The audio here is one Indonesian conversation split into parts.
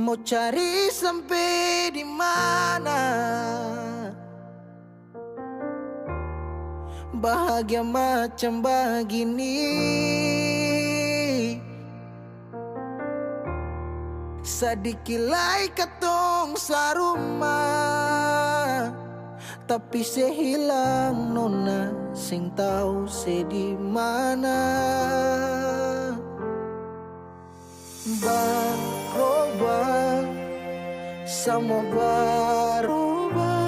Mau cari sampai di mana? Bahagia macam begini, sadikilai katong sarumah, tapi sehilang nona sing tahu se di mana. Berubah, semua berubah,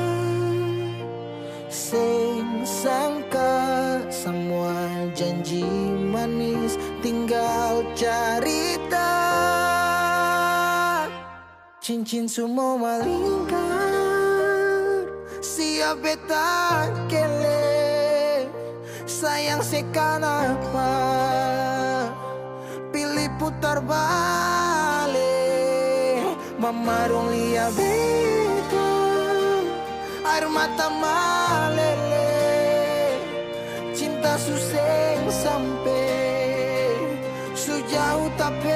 sing sangka semua janji manis tinggal cerita. Cincin semua melingkar, siap beta kele. Sayang sekanapa, pilih putar balik. Mama dong lihat beta, air mata malele. Cinta suseng sampai sejauh tapi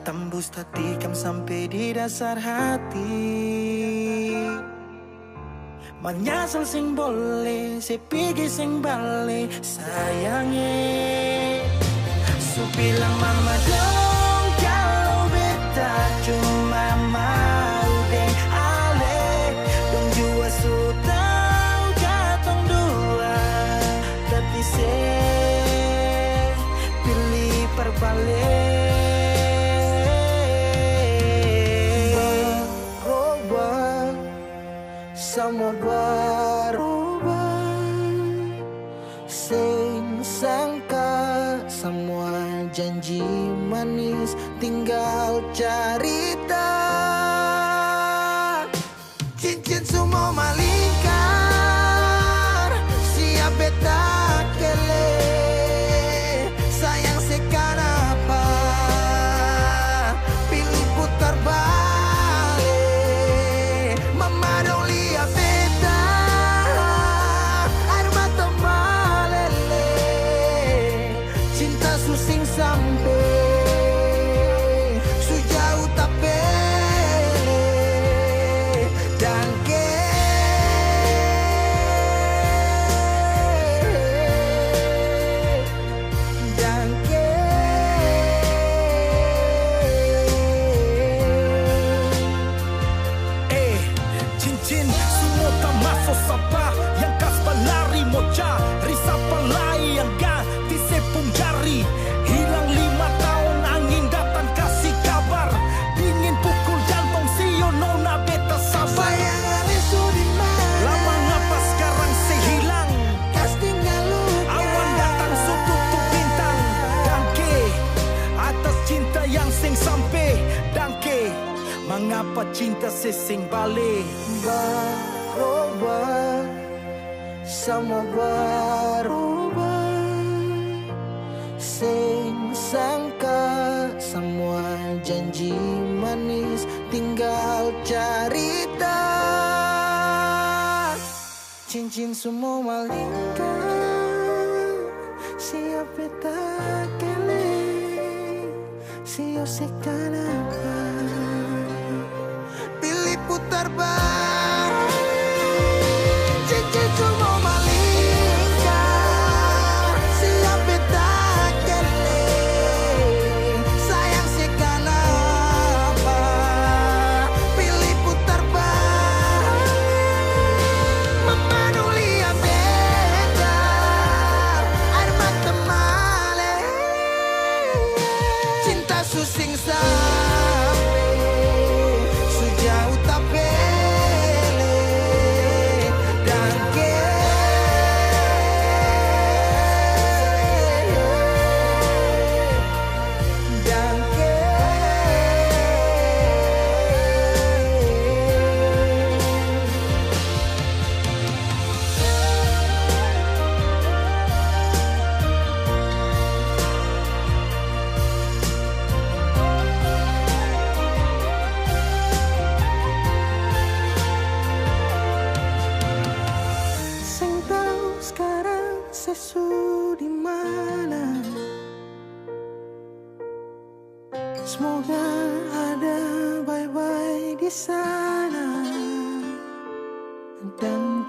tembus tatikam sampai di dasar hati. Menyesal sing boleh, sepigi sing balik sayangnya. So bilang mama dong kalau beta cuma mau deh ale. Dong jua sutau jatong dua, tapi se pilih perbalik. Semua berubah, sing sangka semua janji manis tinggal cerita. Cincin semua melingkar, siap beta kele. Sayang sekanapa, pilih putar balik. Mama dong lihat beta, air mata malele. Cinta susing sampai sejauh tapi dan cincin semua tak masuk sapa yang kas balari moca risapa lai yang ganti sepung jari. Hilang 5 tahun angin datang kasih kabar, dingin pukul jantung sio nona beta sabar. Bayangan itu di mana? Lama ngapa sekarang sehilang? Kas tinggal luka. Awan datang tutup bintang. Dangke atas cinta yang sing sampai. Dangke mengapa cinta sesing balik? Berubah, semua berubah, sing sangka semua janji manis tinggal cerita. Cincin semua melingkar, siap beta kele. Sio sekanapa, pilih putar balik. Cincin semua melingkar, siap beta kele. Sayang sekanapa, pilih putar balik. Mama dong lihat beta, air mata malele. Cinta susing sampai sejauh tapi sesu di mana. Semoga ada bye-bye di sana. Dan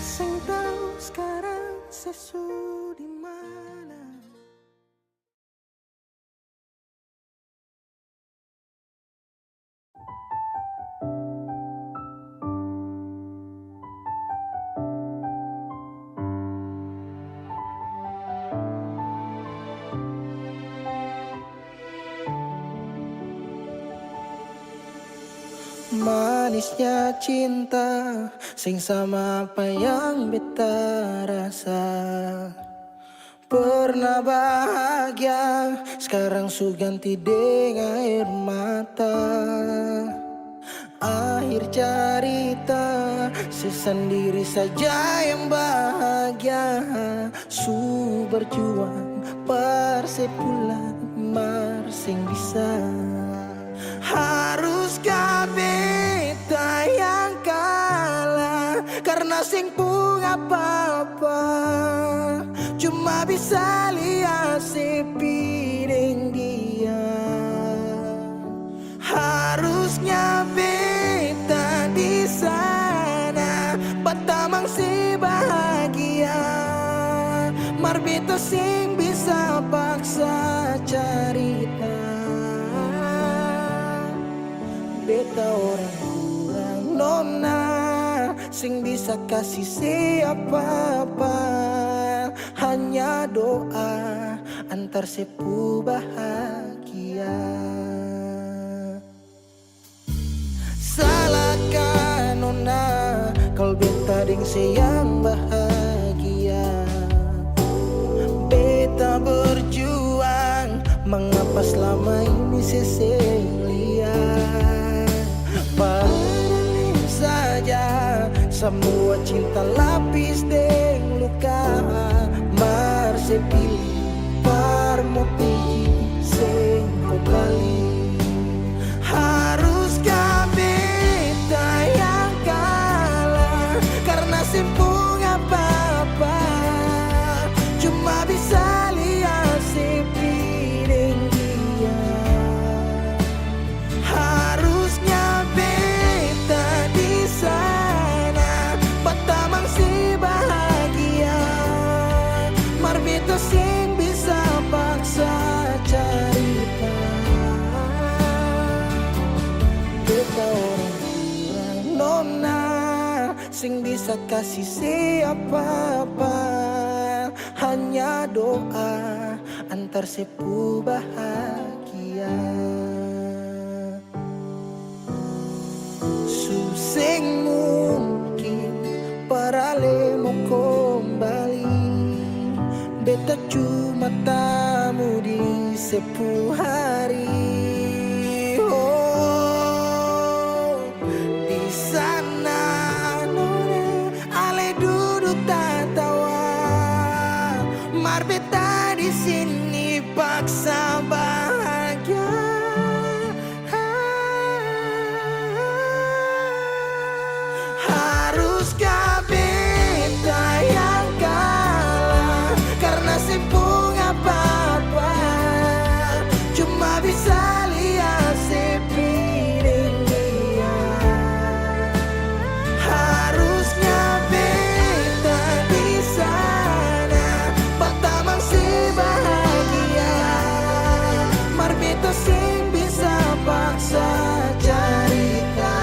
sing tahu sekarang sesu di mana. Manisnya cinta sing sama apa yang beta rasa. Pernah bahagia, sekarang su ganti dengan air mata. Akhir cerita, sesendiri saja yang bahagia. Su berjuang, persepulan, marsing bisa. Haruskah beta yang kalah karena sing pun apa-apa. Cuma bisa lihat sepiring dia. Harusnya beta di sana, batamang si bahagia. Mar beta sing bisa paksa cerita. Beta orang kurang nona, sing bisa kasih siapa-apa. Hanya doa antar sepu bahagia. Salahkan nona, kalau beta ding yang bahagia. Beta berjuang, mengapa selama ini seselia. Padahal saja semua cinta lapis deng luka. Mar sepilih parmo pigi sing kembali. Haruskah beta yang kalah karena simpung apa-apa. Cuma bisa lihat sepiring dia. Harusnya beta di sana, batamang si bahagia. Mar beta sing bisa paksa cerita. Beta orang kurang nona, sing bisa kasih siapa-apa. Hanya doa antar sepu bahagia. Suseng mungkin parale mau kembali. Beta cuma tamu di sepu hari. Oh, di sana nona ale duduk tatawa. Mar beta di sini paksa bahagia. Haruskah beta yang kalah karena simpung apa-apa. Cuma bisa lihat sepiring dia. Harusnya beta di sana, batamang si bahagia. Mar beta sing bisa paksa cerita.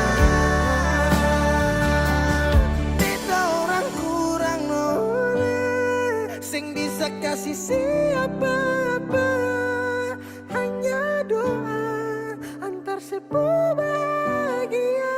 Beta orang kurang nona, sing bisa kasih siapa-apa. Hanya doa antar sepu bahagia.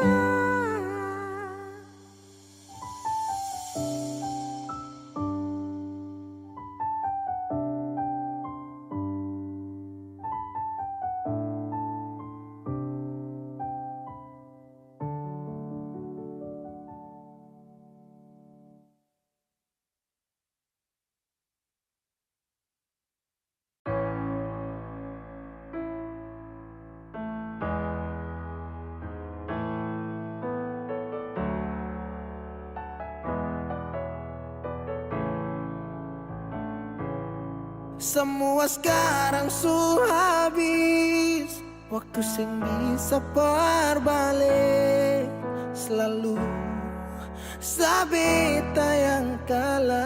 Semua sekarang su habis, waktu sing bisa berbalik. Selalu sabeta yang kalah.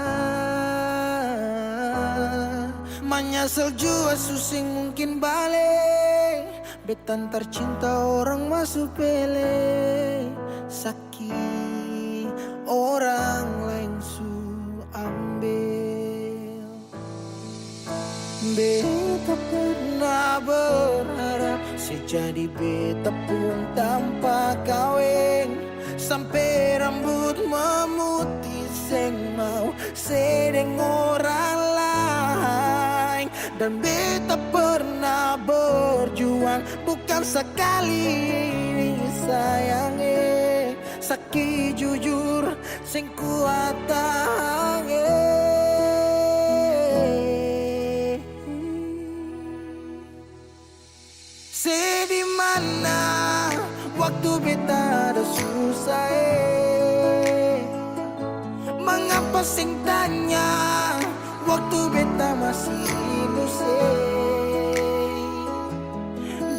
Menyesal jua susing mungkin balik. Betan tercinta orang masuk pele. Sakit orang lain su ambil. Beta pernah berharap sejadi beta pun tanpa kawin. Sampai rambut memutih seng mau sedeng orang lain. Dan beta pernah berjuang bukan sekali sayangi. Sakit jujur sing kuat tahangi. Di mana waktu beta ada susah Mengapa sing tanya waktu beta masih inusai.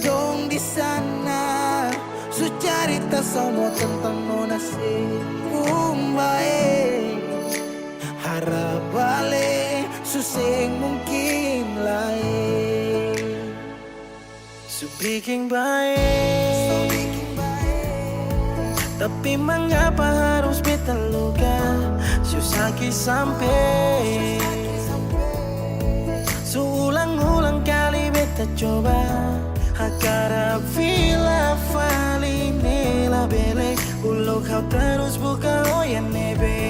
Dong di sana su cerita semua tentang nona si umbae. Harap balik susing mungkin lain. So bikin baik, tapi mengapa harus beta luka? Susah sampai Seulang-ulang kali beta coba Hakara vila fali nela bele Ulo kau terus buka oya nebe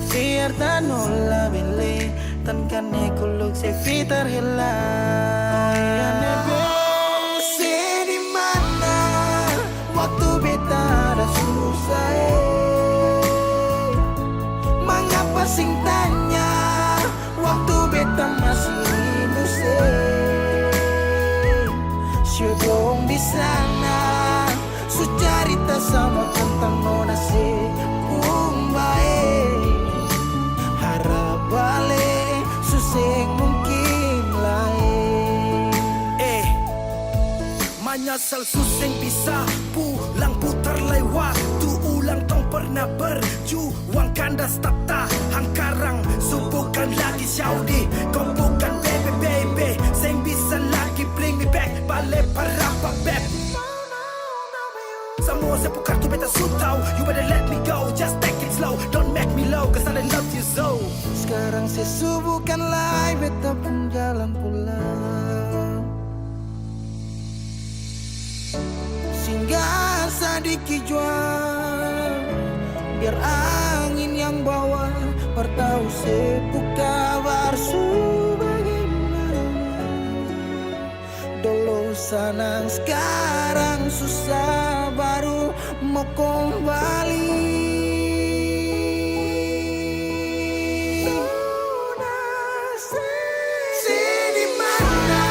Fiar tanola bele Tan kane kuluk se fitar hela Oya nebe waktu beta ada susah Mengapa sing tanya waktu beta masih inusai. Syedong di sana su cerita sama tentang nona si umbae. Harap balik susing mungkin lain. Menyesal suseng bisa pulang putar lewat tu ulang tong pernah berjuang kandas tak tahan karang subukan lagi Saudi kau bukan baby sing bisa lagi bring me back balik parapa back semua sepukar tu beta sutau you better let me go just take it slow don't make me low cause I love you so. Sekarang sesubukan lai beta pun jalan pulang. Singgah sedikit jual biar angin yang bawa bertahu sepuh kabar su bagaimana. Dulu senang sekarang susah baru mau kembali. Di mana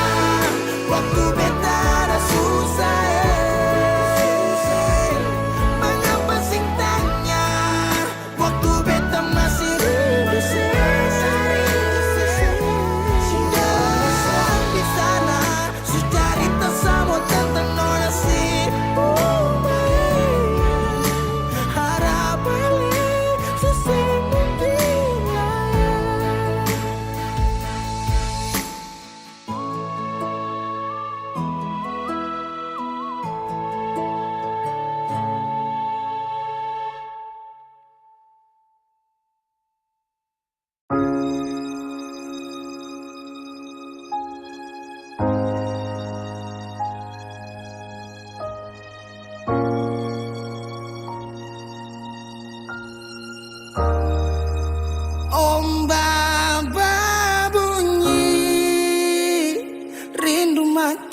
waktu beta ada susah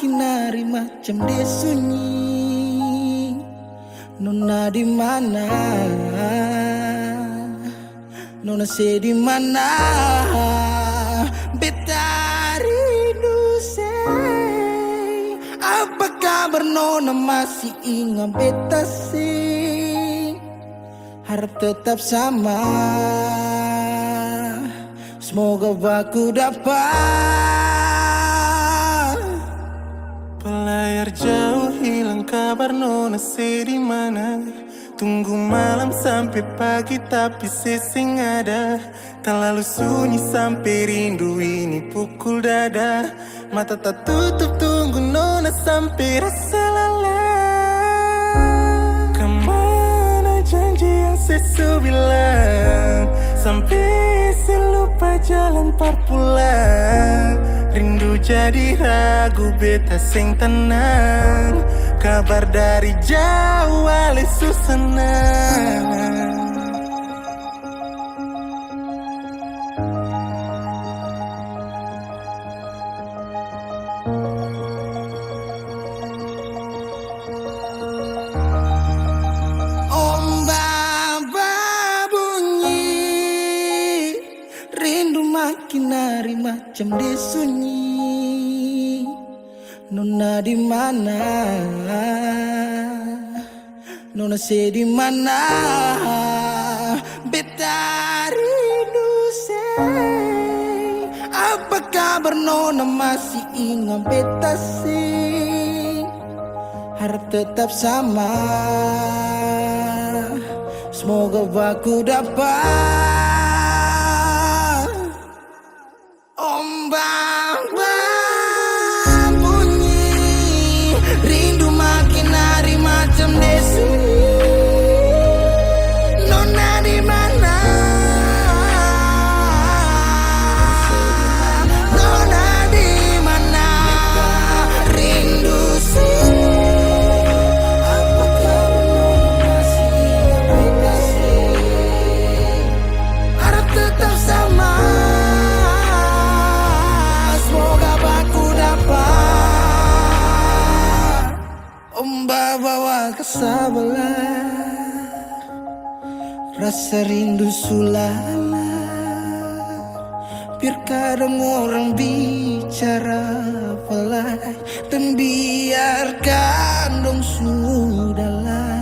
Kinari macam dia sunyi. Nona di mana? Nona se di mana? Beta rindu say. Apa kabar nona masih ingat beta sih? Harap tetap sama. Semoga aku dapat. Pelayar jauh hilang kabar nona di mana. Tunggu malam sampai pagi tapi sesing ada. Terlalu sunyi sampai rindu ini pukul dada. Mata tak tutup tunggu nona sampai rasa lelah. Kemana janji yang sesu bilang. Sampai selupa jalan parpulang. Rindu jadi ragu beta sing tenang. Kabar dari jauh ale senang. Makin hari macam disunyi. Nona di mana? Nona di mana? Beta rindu say. Apa kabar nona masih ingat beta sih? Harap tetap sama. Semoga aku dapat. Ombak bunyi, rindu makin hari macam disunyi. Nona di mana? Nona di mana? Rindu sih. Apakah masih beda sih? Harap tetap sama. Ombak bawa kesabaran, rasa rindu sulala. Biar kadang orang bicara pelai, dan biarkan dong sudahlah.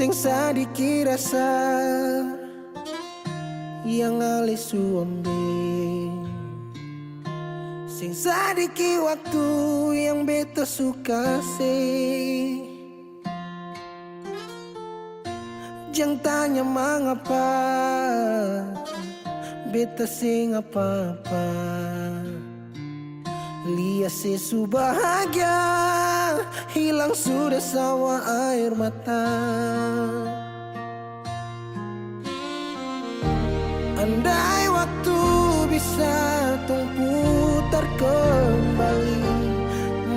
Sing sadiki rasa yang ale suambe, sing sadiki waktu yang beta suka sih. Jangan tanya mengapa beta sing apa-apa. Lihat sesu bahagia, hilang sudah sawa air mata. Andai waktu bisa tung putar kembali,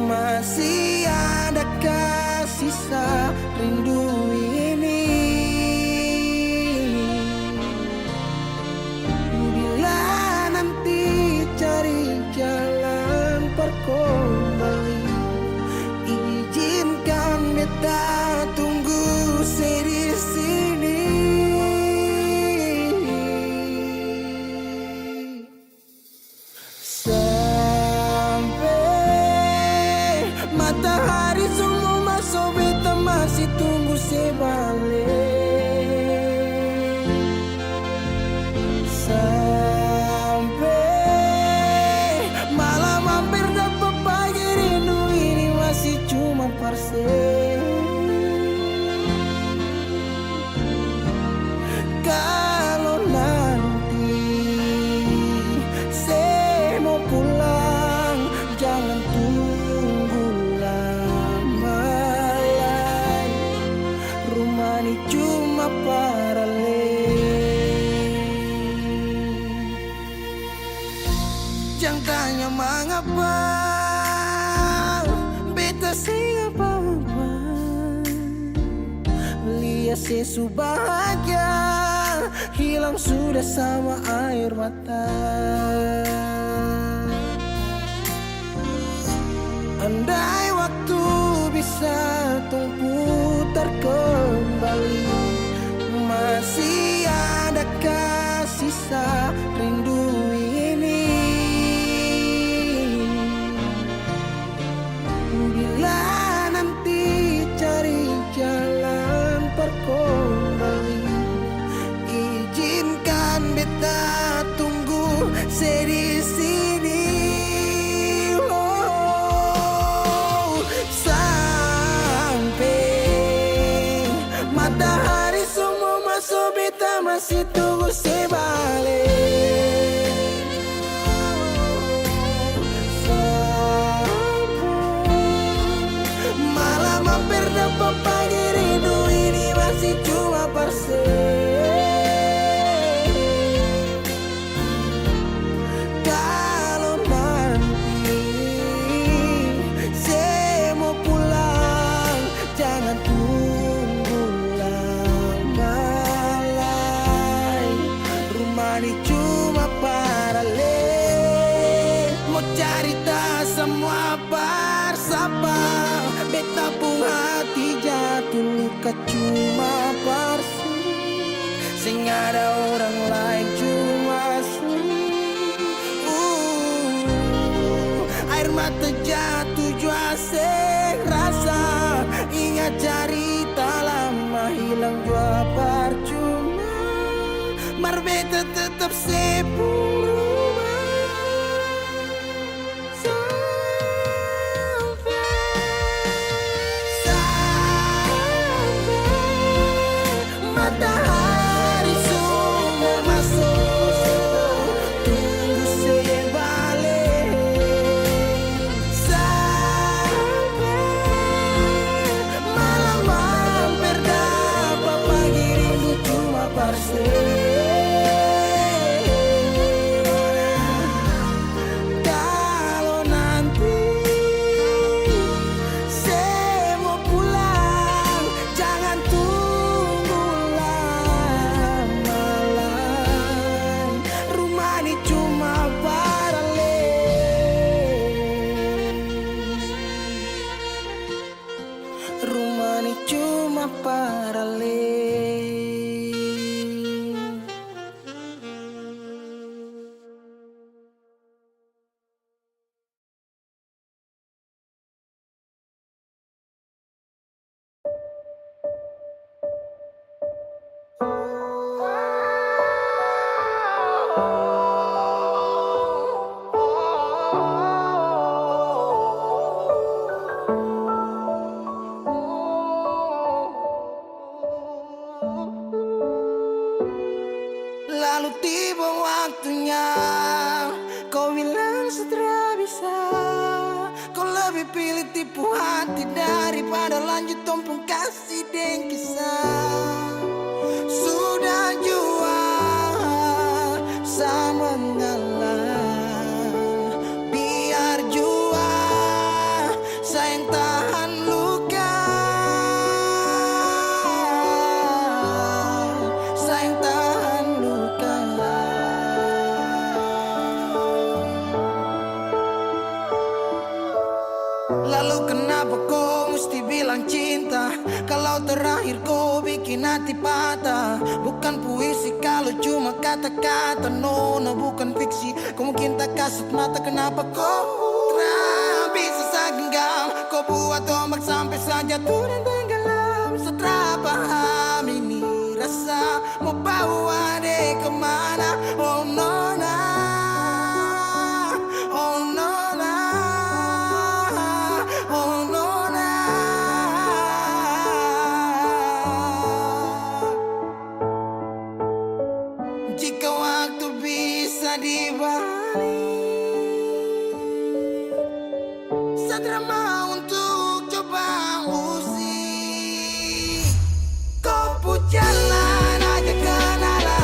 masih adakah sisa rindu ini? Bila nanti cari jalan kembali, izinkan beta tunggu di sini. Sampai matahari semua masuk, beta masih tunggu sebalik. Sampai malam hampir dapat pagi, rindu ini masih cuma parse. Kalau nanti saya mau pulang, jangan tunggu lama lagi. Rumah ini cuma paralel. Jangan tanya mengapa beta sing apa-apa. Lihat sesu bahagia, hilang sudah sama air mata. Andai waktu bisa tung putar kembali, masih adakah sisa rindu ini? Bila nanti cari jalan terkembali, izinkan beta tunggu di sini. Matahari semua masuk, beta masih tunggu sebalik. Malam hampir dapat pagi, rindu ini masih cuma parse. Kalau nanti saya mau pulang, jangan tunggu ini cuma paralel. Mau cerita semua bersapa, beta pun hati jatuh luka cuma parsi. Sing ada orang lain cuma air mata jatuh jua sing rasa. Ingat cerita lama hilang jua percuma. Marbeta tetap sepuluh sampai matahari semua masuk, tunggu saya balik. Sampai malam hampir dapat pagi, rindu cuma parse. Rumah ini cuma paralel. Lalu tiba waktunya, kau bilang setelah bisa. Kau lebih pilih tipu hati daripada lanjut tompong kasih dan kisah. Sudah jua sama ngalah, biar jua sayang tahan luka. Sayang tahan luka. Lalu kenapa kau mesti bilang cinta, kalau terakhir kau bikin hati patah? Bukan puisi kalau cuma kata-kata, no, bukan fiksi. Kau mungkin tak kasut mata, kenapa kau bisa segenggam? Kau buat ombak sampai saja turun tenggelam. Setelah paham ini rasa, mau bawa deh kemana? Oh nona, oh nona, oh nona. Jika waktu bisa dibalik, Sadra mau untuk coba usi. Kau pun jalan aja kenalan.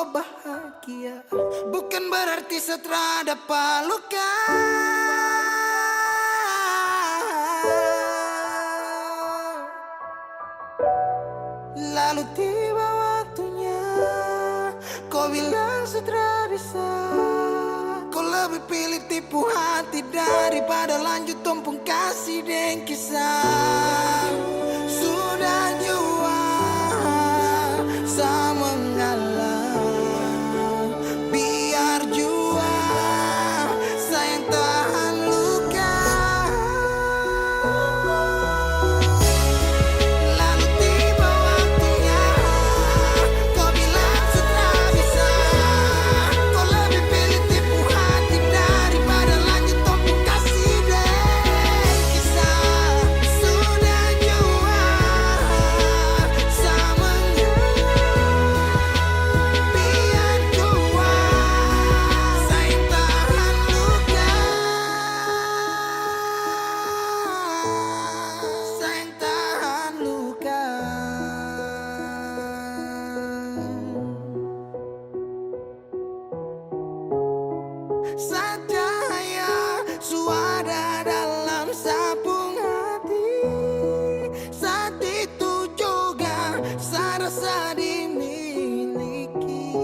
kau bahagia, bukan berarti setelah dapat luka. Lalu tiba waktunya, kau bilang setelah bisa. Kau lebih pilih tipu hati daripada lanjut tumpung kasih dan kisah. Sudah jua sama mengalah, biar jua sayang tahan luka. Lalu tiba waktunya, kau bilang setelah bisa. Kau lebih pilih tipu hati daripada lanjut tumpuk kasih dan kisah. Sudah jua sama biar jua sayang tahan luka. Sayang tahan luka. Cahaya suara dalam sabung hati. Saat itu juga serasa dimiliki.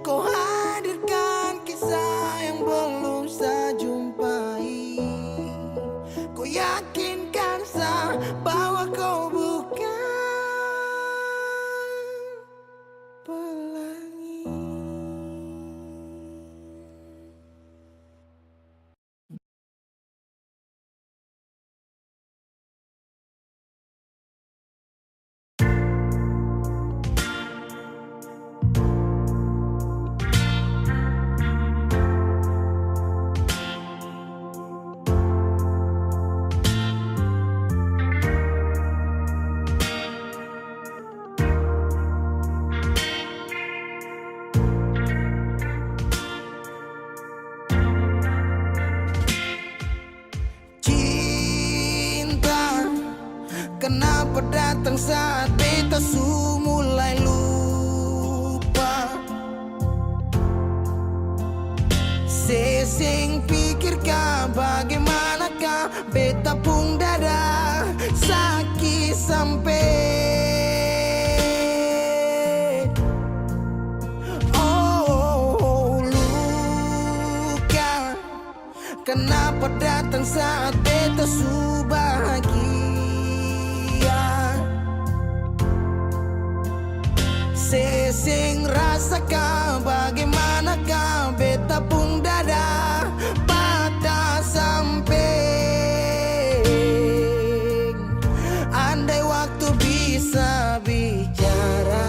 Kau hadirkan kisah yang belum saya jumpai. Kau yakinkan saya bahwa kau bukan pelangi. Cinta, kenapa datang saat beta su mulai lupa? Sesing pikirkah bagaimanakah beta pun dada sakit sampai. Oh, luka, kenapa datang saat beta su bahagia? Sesing rasakan bagaimanakah beta pun dada patah sampai. Andai waktu bisa bicara,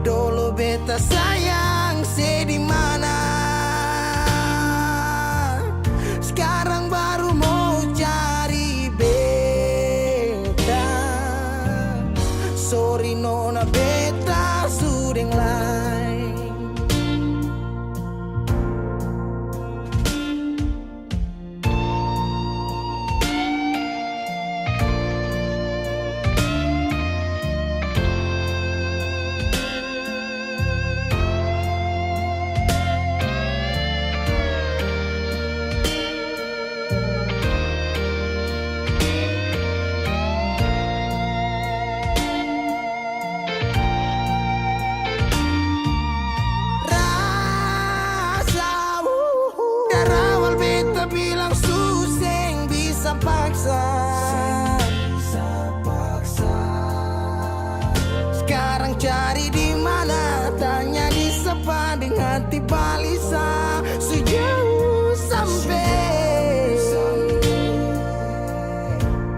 dulu beta sayang sedih mana. Sekarang baru mau cari beta. Sorry nona beta sudah lain. Paksa. Sekarang cari di mana, tanya di sapa dengan hati balisa sejauh sampai.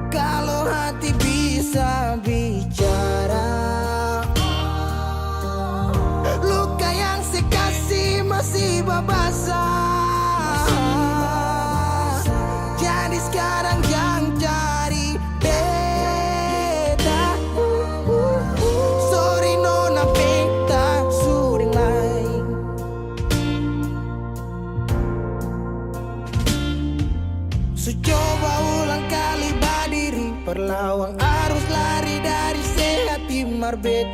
Kalau hati bisa bicara, luka yang saya kasih masih babasa. Jadi sekarang jangan cari beda. Sorry nona beta sudah lain.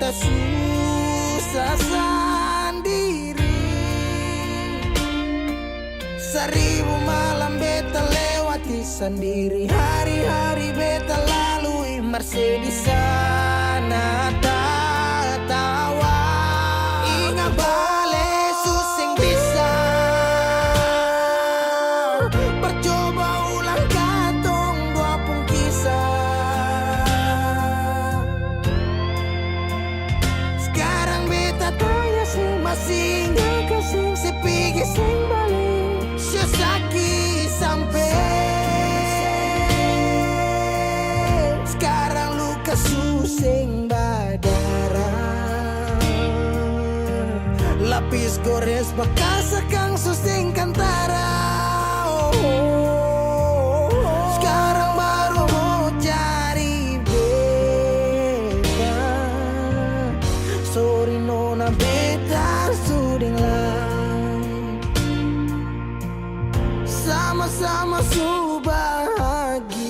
beta susah sendiri. Seribu malam beta lewati sendiri. Hari-hari beta lalui Mercedes sana tawa. Ingat bale susing bisa. Percoba ulang katong dua pun kisah. Sekarang beta tanya sing masing kasih sepigi sing balik. Sesaki sampai sekarang luka susing badara. Lapis gores bekas kang susing kantara. Sekarang baru mau cari beta. Sorry nona beta suding lah. Sama-sama su bahagia.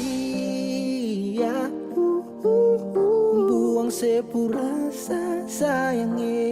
Buang sepurasa sayangnya.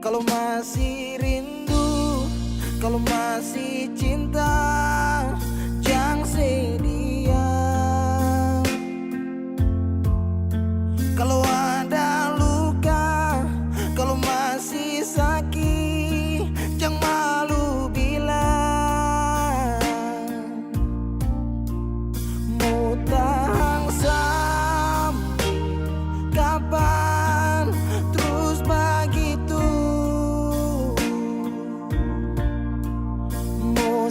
Kalau masih rindu, kalau masih cinta, jangan sedia. Kalau ada luka, kalau masih sakit, jangan malu bilang. Mau tahan sampai kapan terus begitu?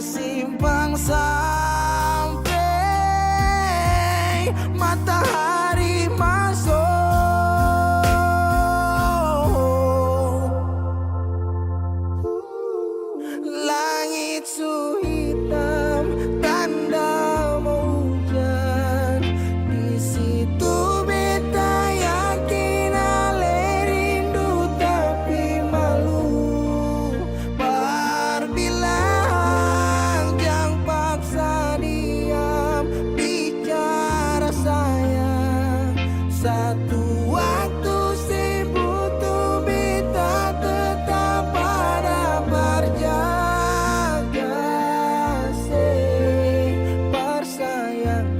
Simpang sampai matahari masuk. Langit su hitam, tanda mau hujan. Di situ beta yakin ale rindu tapi malu. Berbilang jangan paksa diam, bicara sayang. Satu waktu si butuh beta tetap pada berjaga. Si bersayang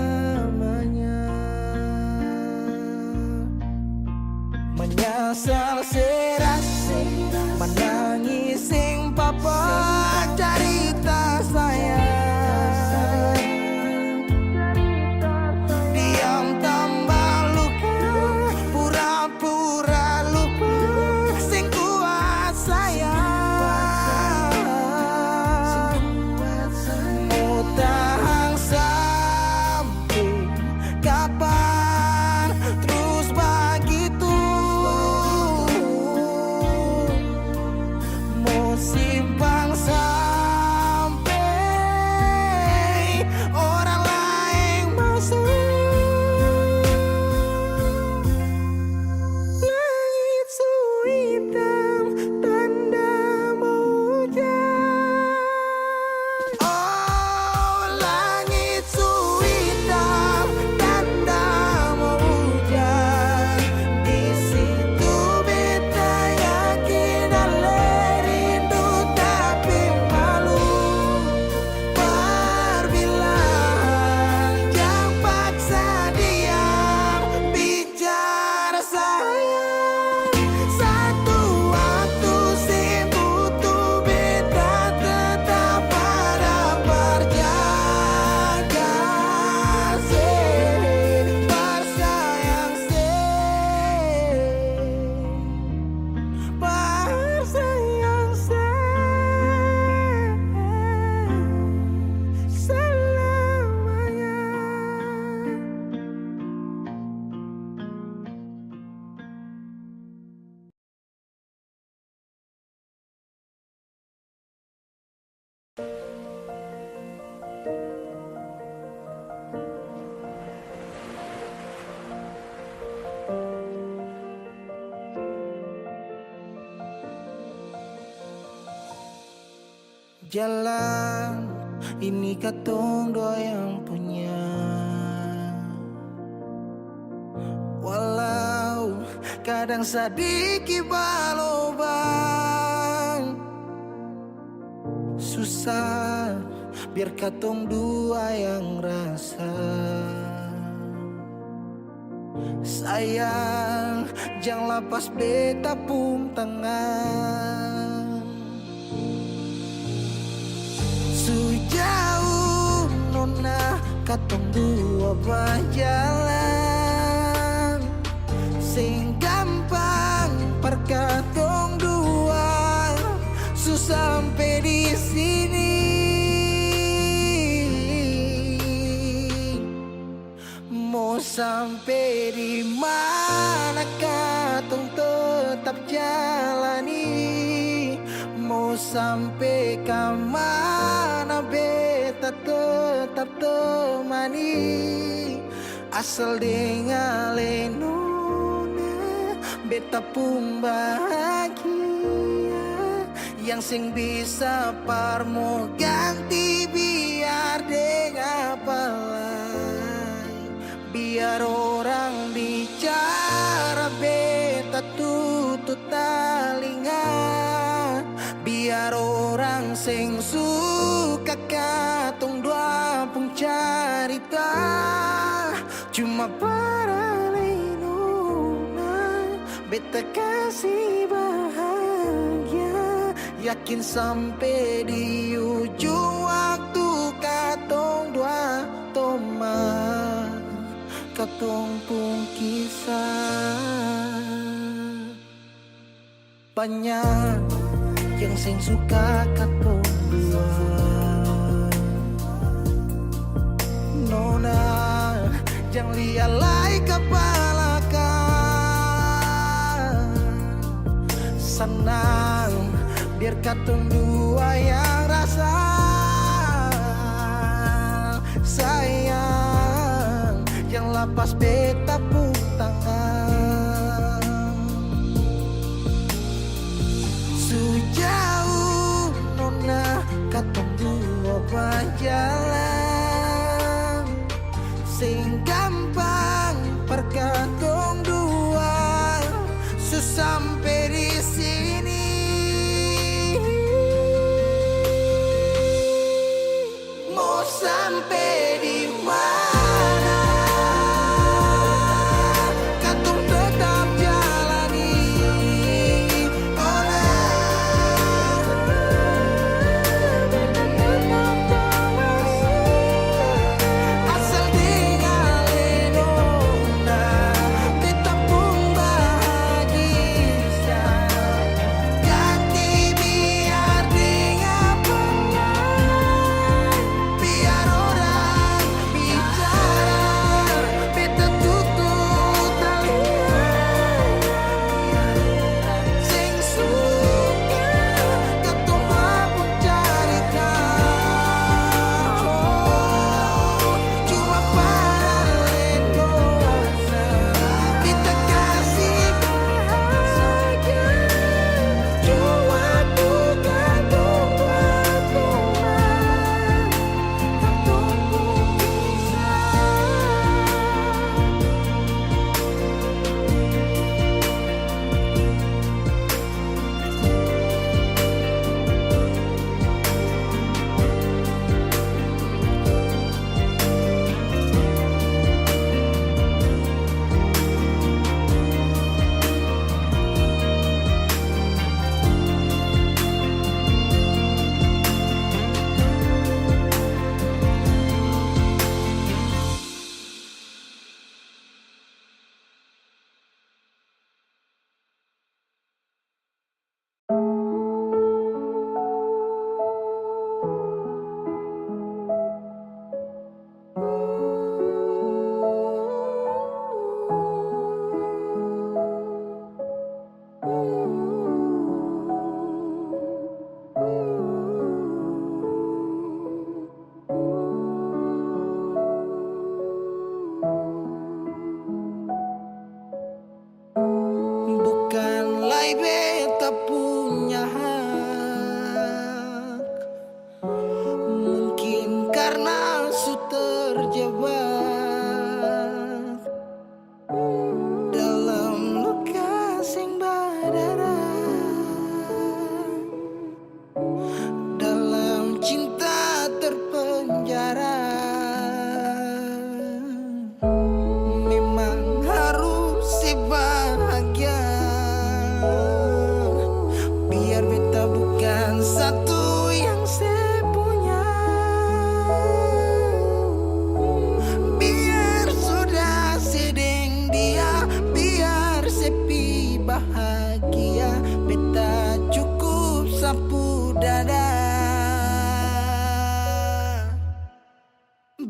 selamanya. Menyesal serasi, menangis sing papa cerita sayang. Diam tambah luka, pura-pura lupa, sing kuat sayang. Mau tahan sampai kapan terus begitu? Mau simpang sampai orang lain masuk. Langit su hitam, tanda mau hujan. Oh, langit su hitam, tanda mau hujan. Di situ beta yakin ale rindu tak Jalan ini katong dua yang punya, walau kadang sedikit balobang. Susah biar katong dua yang rasa. Sayang jangan lepas beta pun tangan. Sejauh nona katong dua berjalan, sing gampang perkatong dua, susah sampai di sini. Mau sampai di mana katong tetap jalani. Mau sampai ke mana beta tetap temani. Asal dengan lenona beta pun bahagia. Yang sing bisa parmo ganti biar dengan apa lain. Biar orang bicara beta tutup telinga. Biar orang sing suka katong dua pun carita. Cuma para lenona beta kasih bahagia. Yakin sampai di ujung waktu katong dua toma, katong pun kisah. Banyak yang sing suka katong dua, nona jangan lialai kepala kan. Senang biar katong dua yang rasa. Sayang yang lepas beta pun tangan. Sejauh nona katong dua berjalan, sing gampang perkatong dua, susah sampai di sini.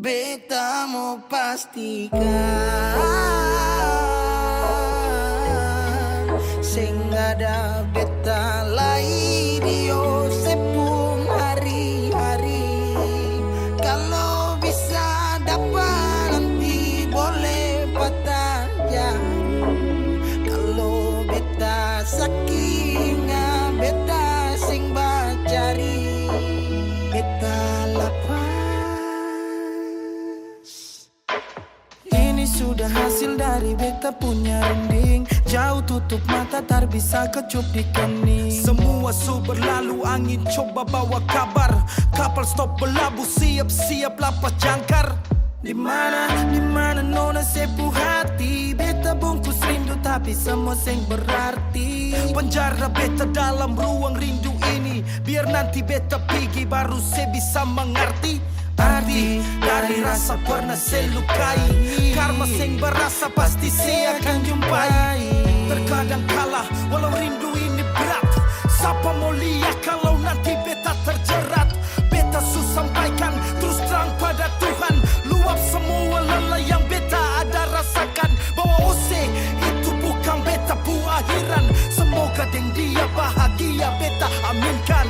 beta mau pastikan sing ada beta lai dio sepung hari-hari. Kalau bisa dapat nanti boleh patah jari. Kalau beta sakinga beta sing bacari beta lapas. Ini sudah hasil dari beta punya rending. Jauh tutup mata tak bisa kecup di kening. Semua su berlalu, angin coba bawa kabar. Kapal stop berlabuh, siap-siap lapas jangkar. Di mana nona sepuh hati. Beta bungkus rindu tapi semua sing berarti. Penjara beta dalam ruang rindu ini. Biar nanti beta pergi baru saya bisa mengerti arti dari rasa pernah saya lukai. Karma sing berasa pasti saya akan jumpai. Terkadang kalah walau rindu ini berat. Siapa mau lihat kalau nanti beta terjerat. Beta sampaikan terus terang pada Tuhan. Luap semua lelah yang beta ada rasakan. Bahwa Ose itu bukan beta pu akhiran. Semoga deng dia bahagia beta aminkan.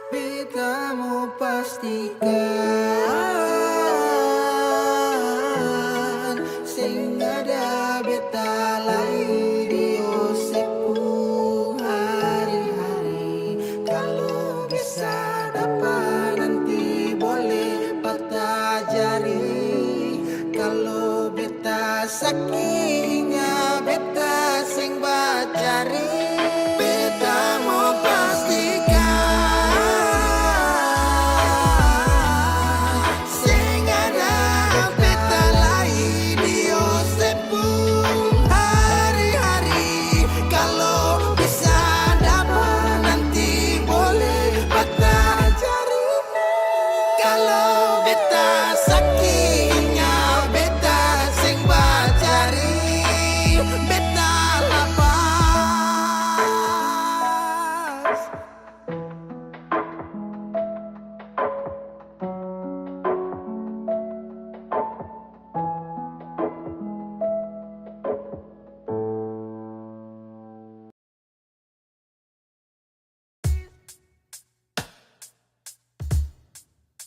Beta mau pastikan sing ada beta lai dio sepung hari-hari. Kalau bisa dapat nanti boleh patah jari. Kalau beta sakinga beta sing bacari. Beta mau pastikan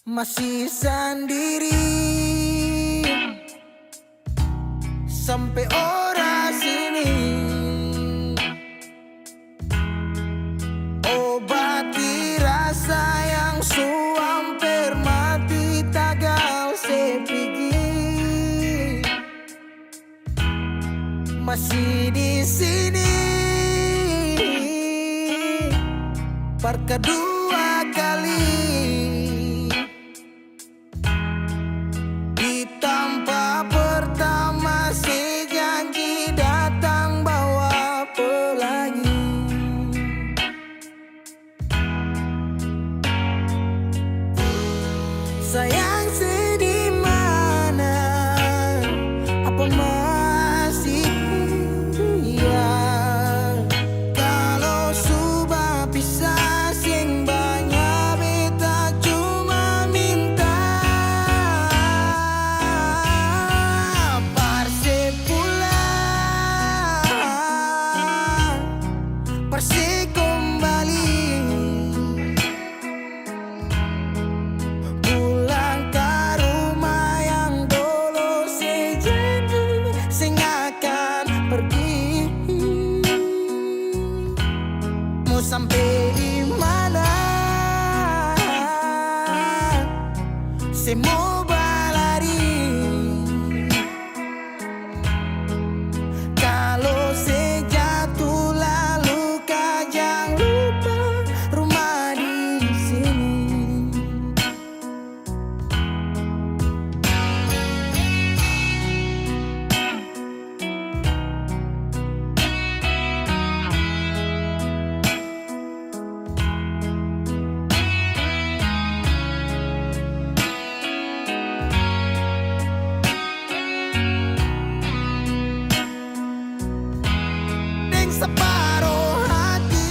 masih sendiri sampai ora sini. Obati rasa yang hampir mati tagal sepigi. Masih di sini per kedua kali. Sayang sedih mana, apa masih iya? Kalau sudah pisah sing banyak beta cuma minta parse pulang, parse kembali. Sampai di mana saya mau berlari. Kalau saya jatuh lalu kau jangan lupa rumah di sini. Separuh hati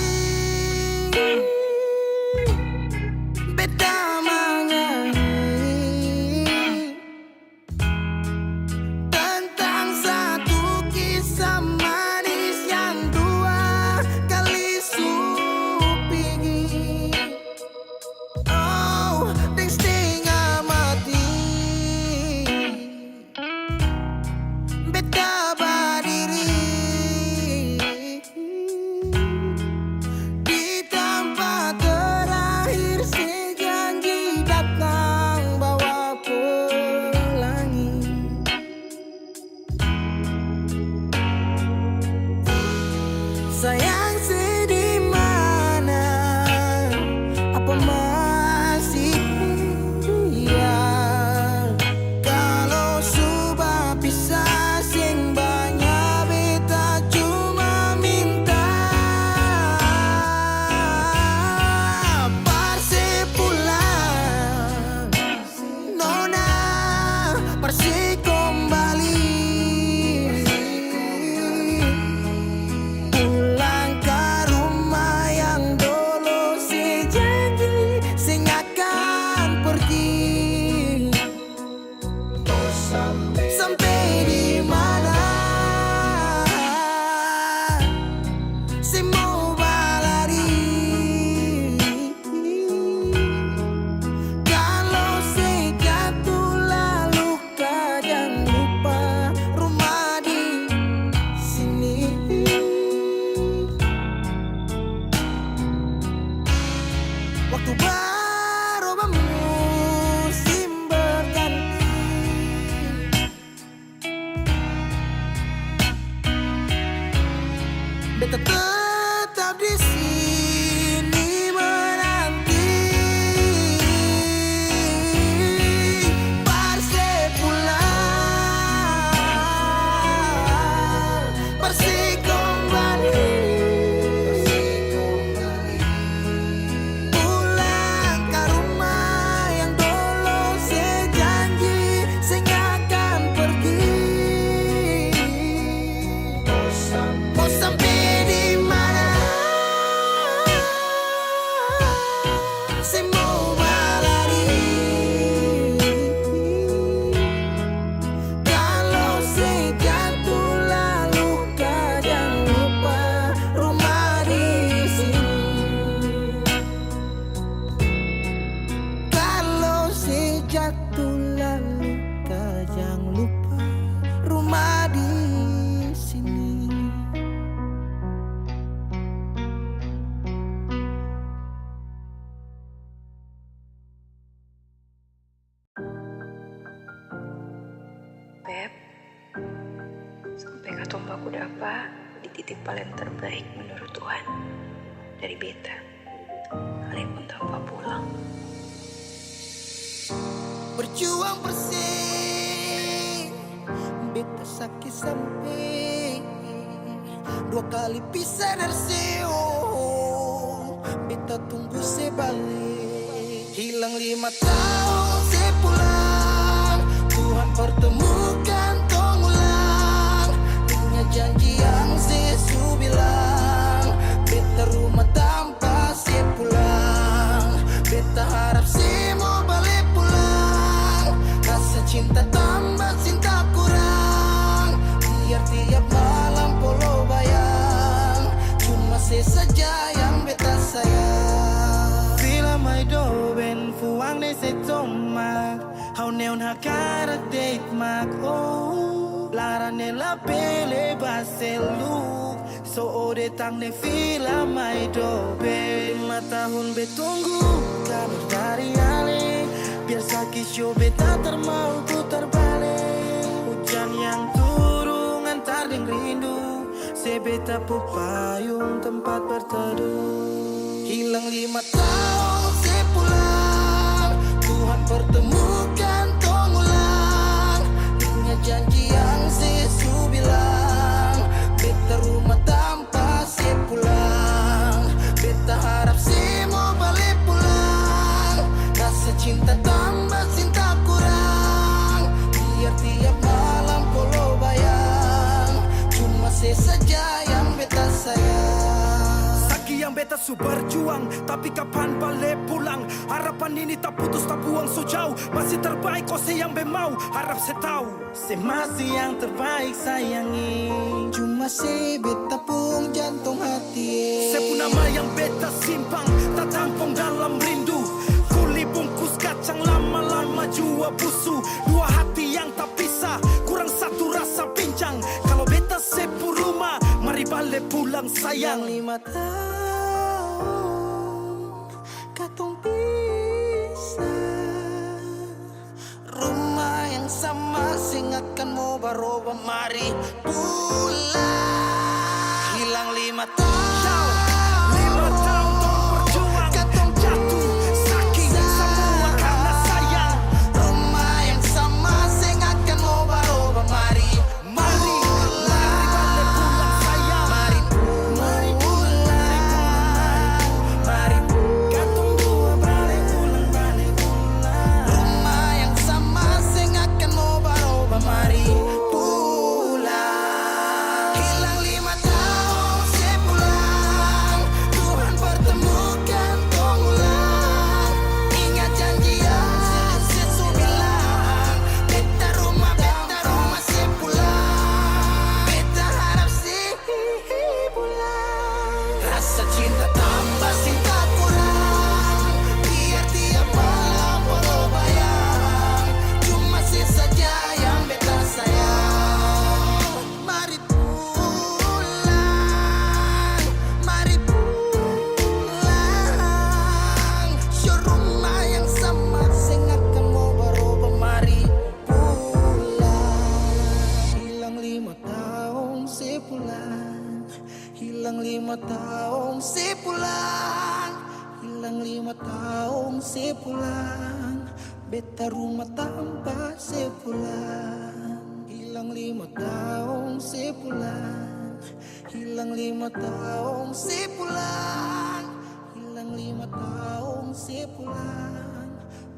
Waktu baru musim berganti, beta tetap di sini menanti. Persib pulang, Persib kembali, pulang ke rumah yang dulu sejanji akan pergi. Mau sampai di mana? Saya mau berlari. Kalau saya jatuh lalu kau jangan lupa rumah di sini. Kalau saya jatuh lalu kau jangan lupa rumah di sini. Beb, sampai kata aku dapat di titik paling terbaik menurut Tuhan dari beta. Kalian pun tanpa pulang. Berjuang bersih, beta sakit sampai 2 kali pisah dari seo. Beta tunggu sebalik, hilang 5 tahun saya pulang. Tuhan pertemukan tong ulang, punya janji yang Yesus bilang. Beta rumah tanpa saya pulang, beta harap saya mau balik pulang. Rasa cinta tambah cinta kurang, biar tiap malam polo bayang. Cuma saya saja yang beta sayang. Fila mai do ben fuang ne se tomak hau neon hakara date mak oh lara ne la pele baseluk so ode tang ne fila mai do ben 5 tahun betunggu kabar dari ale biar sakit show beta termau putar balik hujan yang turun antar deng rindu se beta pupayung tempat berteduh. Hilang 5 tahun saya pulang, Tuhan pertemukan tong ulang, punya janji yang Yesus bilang. Beta rumah tanpa saya pulang, beta harap saya mau balik pulang. Rasa cinta tambah cinta kurang, biar tiap malam polo bayang. Cuma saya saja yang beta sayang. Yang beta su berjuang, tapi kapan balik pulang? Harapan ini tak putus tak buang so jauh. Masih terbaik kau yang memau, harap saya tahu. Se masih yang terbaik sayangi. Cuma si beta pun jantung hati. Saya pun nama yang beta simpang, tak tampung dalam rindu. Kuli bungkus kacang lama-lama jua busu. 2 hati yang tak pisah, kurang satu rasa pincang. Kalau beta sepu rumah, mari balik pulang sayang. 5 tahun katong pisah, rumah yang sama sing akan mau baroba, mari pulang. Hilang 5 tahun, 5 tahun tong berjuang, katong jatuh saking semua karena sayang. rumah yang sama sing akan mau baroba, mari Mari balik pulang sayang. mari pulang, mari Katong dua balik pulang. rumah yang sama sing akan mau baroba, mari pulang. tahun sepulang, beta rumah tanpa sepulang. Hilang 5 tahun sepulang, hilang 5 tahun sepulang, hilang 5 tahun sepulang,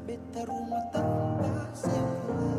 beta rumah tanpa sepulang.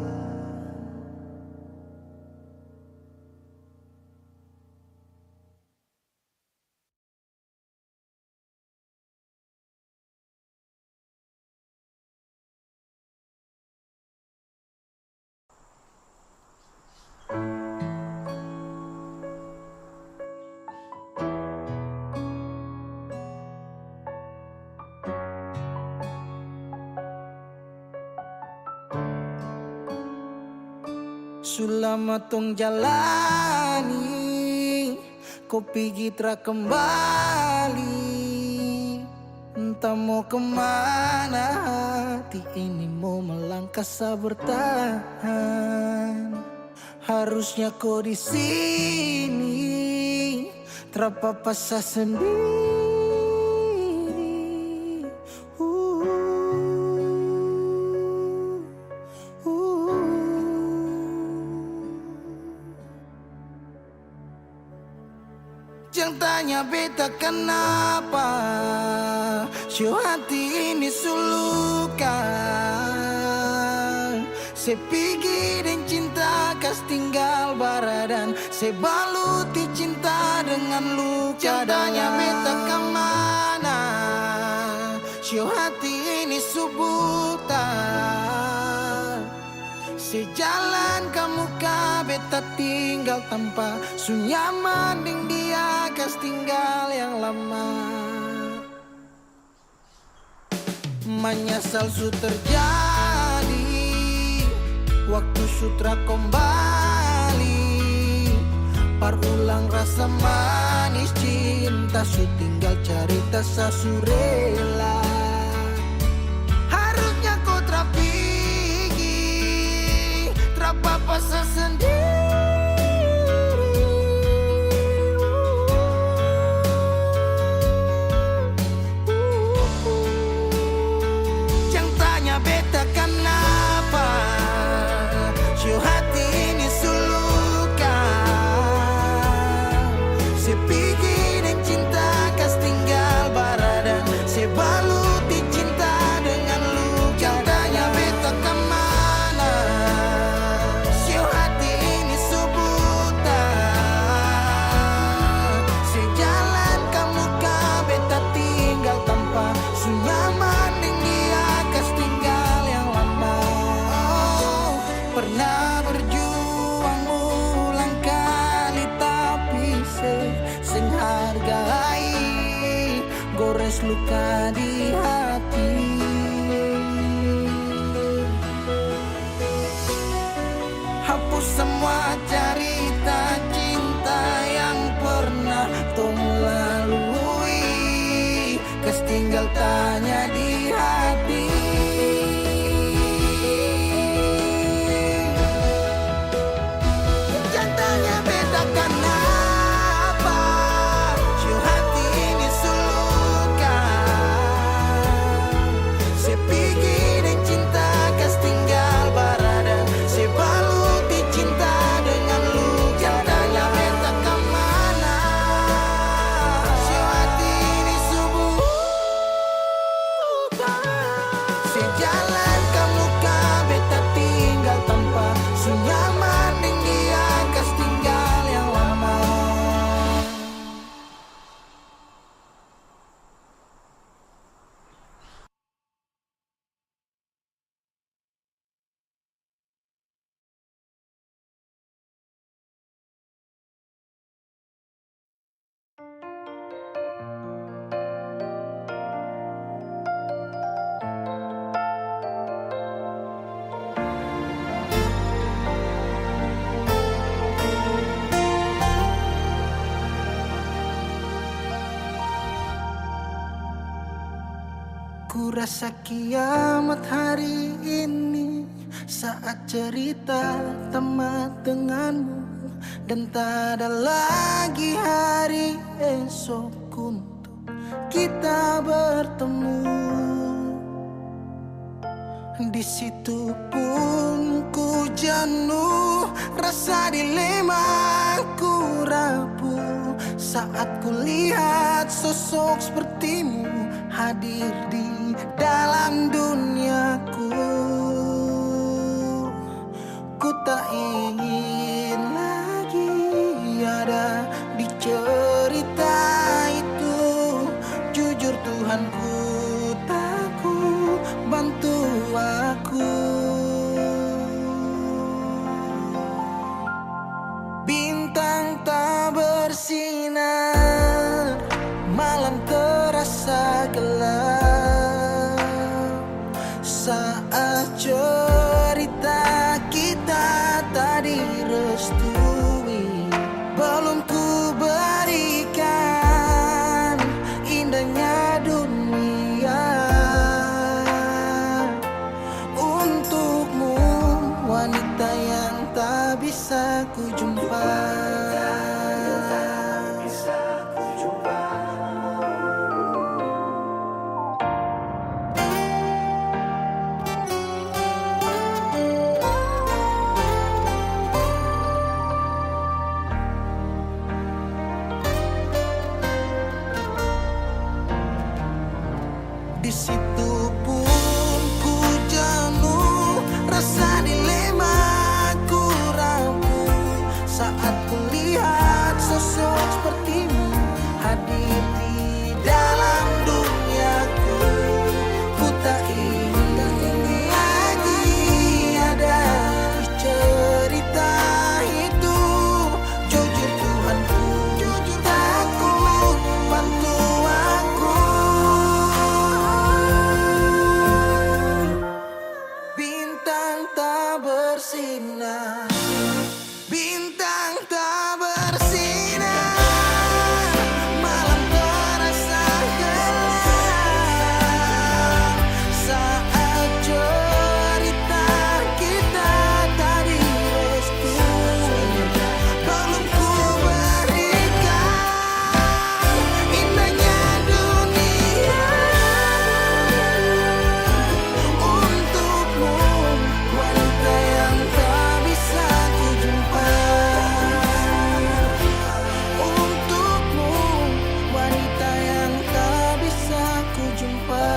Selama tong jalani, kau pergi tra kembali. Entah mau kemana, hati ini mau melangkah bertahan. Harusnya kau di sini, terpapa sendiri. Jangan tanya beta kenapa, show hati ini sulukan. Se pergi dan cinta kas tinggal baradan, se baluti cinta dengan luka. Jangan tanya beta kemana, show hati ini subutan. Sejalan kamu beta tinggal tanpa sunyaman ding dia kas tinggal yang lama. Menyesal su terjadi, waktu sutra kembali. Parulang rasa manis cinta, su tinggal cerita sasurela. Harusnya kau apa sendiri. Jangan tanya beta kenapa, show hati ini sulukan. Se pergi dan cinta kas tinggal baradan, se baluti cinta dengan luka. Jangan tanya beta kemana, pernah berjuang ulang kali tapi sing hargai, gores luka di hati. Hapus semua cerita cinta yang pernah tong lalui, kes tinggal tanya di hati. Sejalan kamu beta tinggal tanpa sunyaman ding dia kas tinggal yang lama. Ku rasa kiamat hari ini saat cerita tamat denganmu, dan tak ada lagi hari esok untuk kita bertemu. Di situ pun ku jenuh, rasa dilemaku rapuh saat ku lihat sosok sepertimu hadir di dalam duniaku. Ku tak ingin lagi ada di cerita itu. Jujur Tuhanku, takut bantu aku. Bintang tak bersinar, malam terasa gelap saat cerita kita tak direstui. Belum ku berikan indahnya dunia untukmu, wanita yang tak bisa ku jumpa. Di situ pun ku jenuh, rasa dilemaku rapuh saat ku lihat sosok sepertimu hadir di dalam duniaku. Ku tak ingin lagi ada di cerita itu. Jujur Tuhanku, jujur takut bantu aku. Bintang tak bersinar, bintang tak bersinar, malam terasa gelap saat cerita kita tak direstui. Belum ku berikan indahnya dunia untukmu, wanita yang tak bisa ku jumpa. Untukmu, wanita yang tak bisa ku jumpa.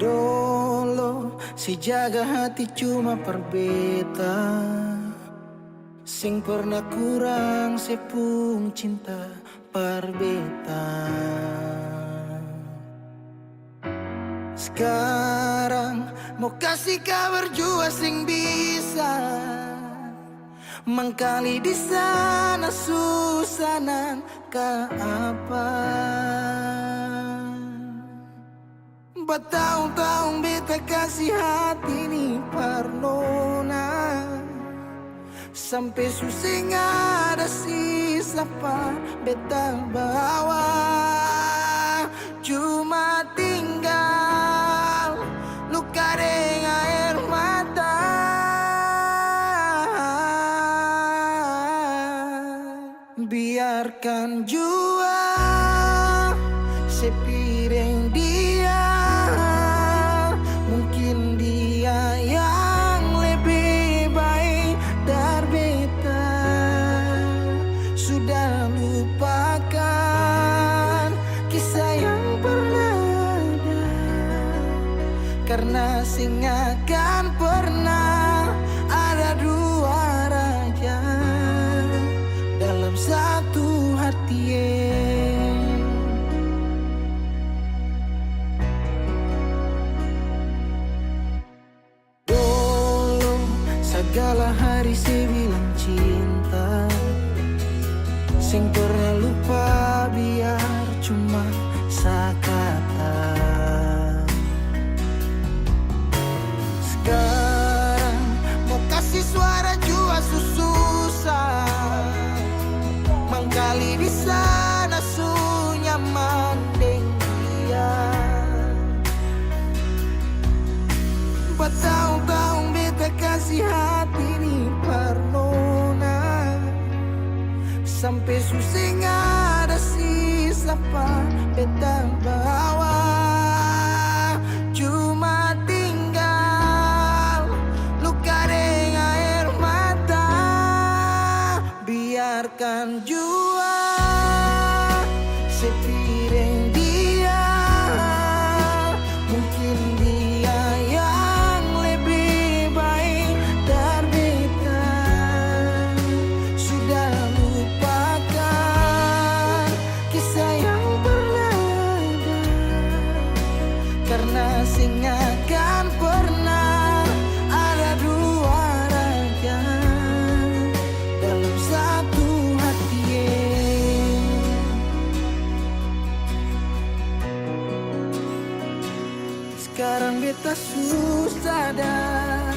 Dolo si jaga hati cuma perbeta, sing pernah kurang sepung cinta perbeta. Sekarang mau kasih kabar jua sing bisa mengkali di sana susanan ka apa. Bertahun-tahun beta kasih hati ni parnona, sampai susah ada sisa par beta bawa. Cuma tinggal luka dengan air mata. Biarkan jua sepiring dia, mungkin dia yang lebih baik dari beta. Sudah lupakan kisah yang pernah ada, karena sing akan pernah ada dua raja dalam satu hati. dari sebilang cinta, sing pernah lupa biar cuma sakata. Sekarang mau kasih suara jua susah, mangkali di sana su nyaman deng dia. Bertahun-tahun beta kasih hati ni Parnona, sampai susah ada sisa pa beta bawa. Cuma tinggal luka dengan air mata. Biarkan jua sepiring dia, mungkin dia yang lebih baik dari beta. Sudah lupakan kisah yang pernah ada, karena sing akan pernah ada dua raja dalam satu hati. Sekarang beta susah sadar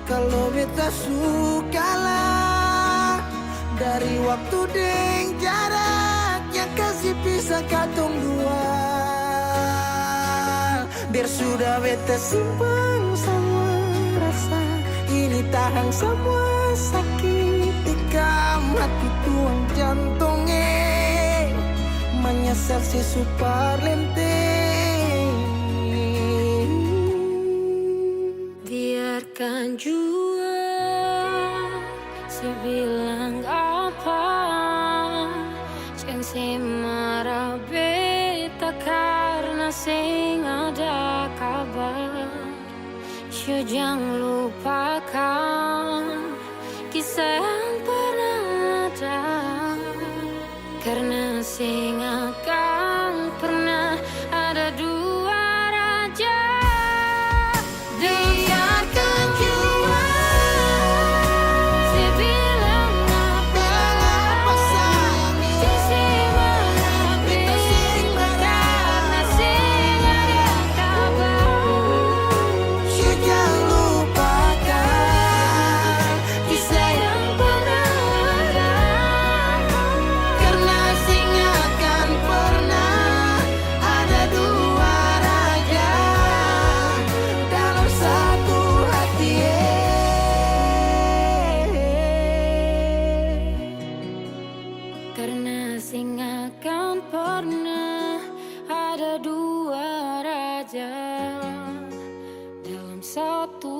kalau beta sukalah dari waktu deng jarak yang kasih pisah katong dua. Biar sudah beta simpan semua rasa ini, tahan semua sakit tikam hati tuang jantungnya, menyesal si super lenteng. Biarkan jua si bilang apa, jangan si marah beta karena sing ada kabar. Yo jangan lupakan kisah yang pernah ada, karena sing akan pernah ada dua raja. Biarkan jua si bilang apa sayang, si marah beta karena sing ada kabar. Yo jangan lupakan kisah yang pernah ada, karena sing akan pernah ada dua raja dalam satu hati. Karena sing akan pernah ada dua raja dalam satu